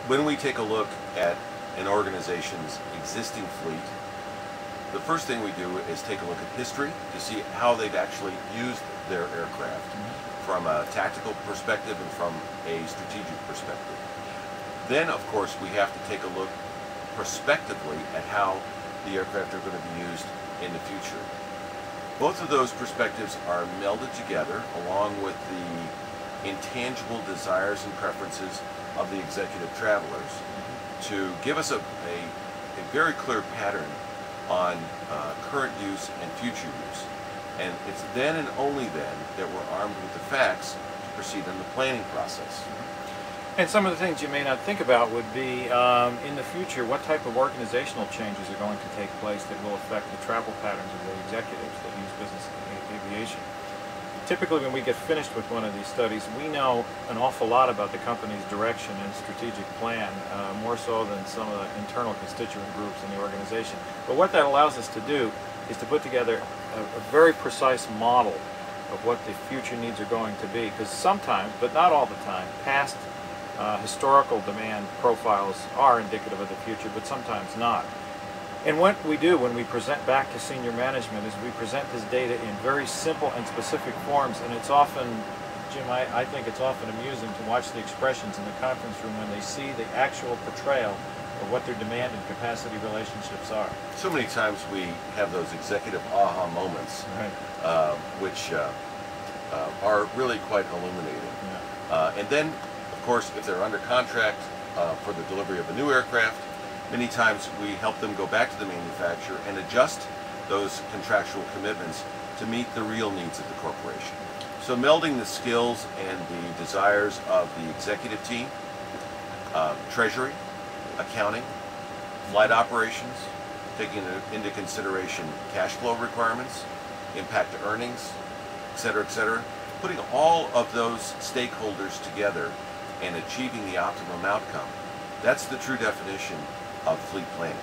When we take a look at an organization's existing fleet, the first thing we do is take a look at history to see how they've actually used their aircraft from a tactical perspective and from a strategic perspective. Then, of course, we have to take a look prospectively at how the aircraft are going to be used in the future. Both of those perspectives are melded together along with the intangible desires and preferences of the executive travelers to give us a very clear pattern on current use and future use. And it's then and only then that we're armed with the facts to proceed in the planning process. And some of the things you may not think about would be, in the future, what type of organizational changes are going to take place that will affect the travel patterns of the executives that use business aviation. Typically, when we get finished with one of these studies, we know an awful lot about the company's direction and strategic plan, more so than some of the internal constituent groups in the organization. But what that allows us to do is to put together a very precise model of what the future needs are going to be, because sometimes, but not all the time, past historical demand profiles are indicative of the future, but sometimes not. And what we do when we present back to senior management is we present this data in very simple and specific forms, and it's often, Jim, I think it's often amusing to watch the expressions in the conference room when they see the actual portrayal of what their demand and capacity relationships are. So many times we have those executive aha moments, Right. which are really quite illuminating. Yeah. And then, of course, if they're under contract for the delivery of a new aircraft, many times we help them go back to the manufacturer and adjust those contractual commitments to meet the real needs of the corporation. So melding the skills and the desires of the executive team, treasury, accounting, flight operations, taking into consideration cash flow requirements, impact to earnings, etc., putting all of those stakeholders together and achieving the optimum outcome. That's the true definition of fleet planning.